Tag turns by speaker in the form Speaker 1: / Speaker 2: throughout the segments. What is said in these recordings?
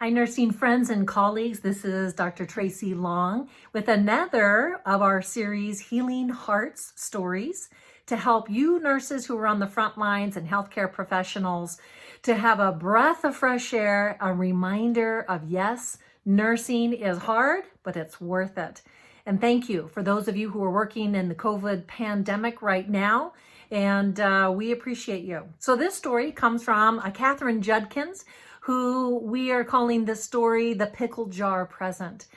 Speaker 1: Hi, nursing friends and colleagues. This is Dr. Tracey Long with another of our series, Healing Hearts Stories, to help you nurses who are on the front lines and healthcare professionals to have a breath of fresh air, a reminder of yes, nursing is hard, but it's worth it. And thank you for those of you who are working in the COVID pandemic right now. And we appreciate you. So this story comes from Catherine Judkins, who we are calling this story the Pickle Jar Present.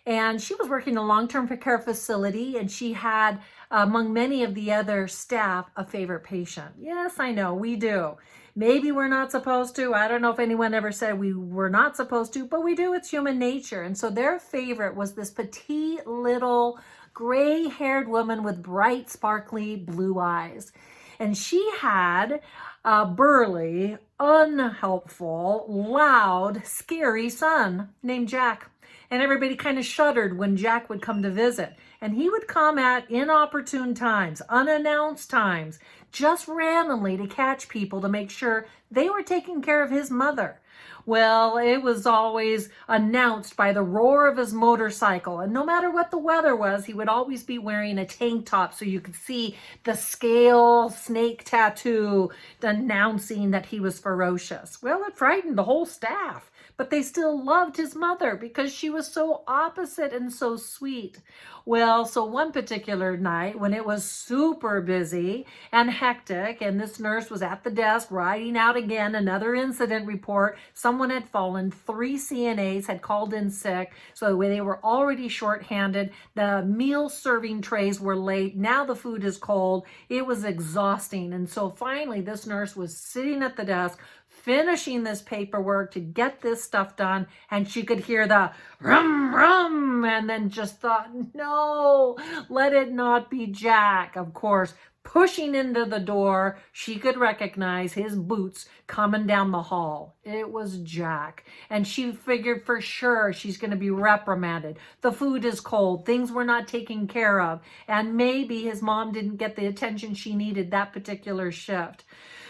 Speaker 1: And she was working in a long-term care facility, and she had, among many of the other staff, a favorite patient. Yes, I know, we do. Maybe we're not supposed to. I don't know if anyone ever said we were not supposed to, but we do. It's human nature. And so their favorite was this petite little gray-haired woman with bright, sparkly blue eyes. And she had a burly, unhelpful, loud, scary son named Jack. And everybody kind of shuddered when Jack would come to visit. And he would come at inopportune times, unannounced times, just randomly to catch people to make sure they were taking care of his mother. Well, it was always announced by the roar of his motorcycle. And no matter what the weather was, he would always be wearing a tank top so you could see the scale snake tattoo announcing that he was ferocious. Well, it frightened the whole staff, but they still loved his mother because she was so opposite and so sweet. Well, so one particular night when it was super busy and hectic, and this nurse was at the desk writing out again another incident report, someone had fallen, 3 CNAs had called in sick, so they were already shorthanded. The meal serving trays were late. Now the food is cold. It was exhausting. And so finally, this nurse was sitting at the desk, finishing this paperwork to get this stuff done, and she could hear the rum rum, and then just thought, no, let it not be Jack. Of course, pushing into the door, she could recognize his boots coming down the hall. It was Jack. And she figured for sure she's going to be reprimanded. The food is cold. Things were not taken care of. And maybe his mom didn't get the attention she needed that particular shift.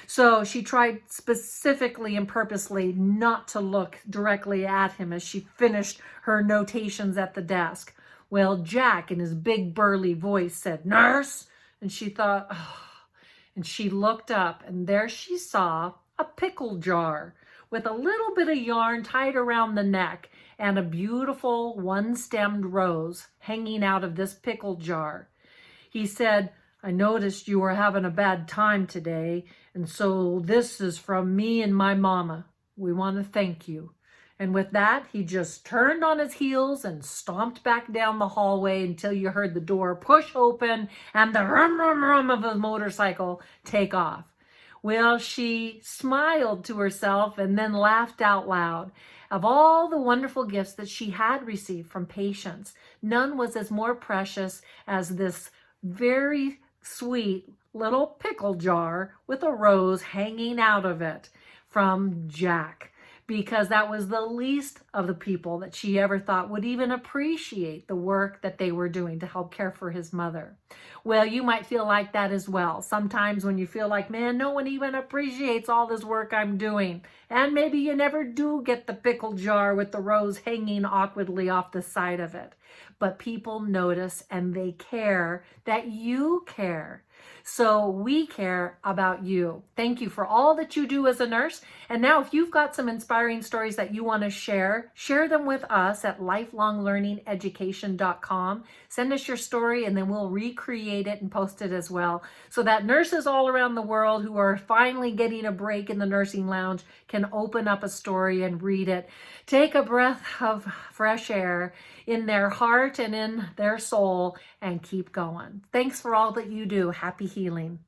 Speaker 1: So she tried specifically and purposely not to look directly at him as she finished her notations at the desk. Well, Jack, in his big burly voice, said, "Nurse." And she thought, oh. And she looked up, and there she saw a pickle jar with a little bit of yarn tied around the neck and a beautiful one-stemmed rose hanging out of this pickle jar. He said, "I noticed you were having a bad time today, and so this is from me and my mama. We want to thank you." And with that, he just turned on his heels and stomped back down the hallway until you heard the door push open and the rum, rum, rum of a motorcycle take off. Well, she smiled to herself and then laughed out loud. Of all the wonderful gifts that she had received from patients, none was as more precious as this very sweet little pickle jar with a rose hanging out of it from Jack, because that was the least of the people that she ever thought would even appreciate the work that they were doing to help care for his mother. Well, you might feel like that as well. Sometimes when you feel like, man, no one even appreciates all this work I'm doing. And maybe you never do get the pickle jar with the rose hanging awkwardly off the side of it. But people notice and they care that you care. So we care about you. Thank you for all that you do as a nurse. And now if you've got some inspiring stories that you want to share them with us at lifelonglearningeducation.com. Send us your story and then we'll recreate it and post it as well, so that nurses all around the world who are finally getting a break in the nursing lounge can open up a story and read it. Take a breath of fresh air in their heart and in their soul and keep going. Thanks for all that you do. Happy healing.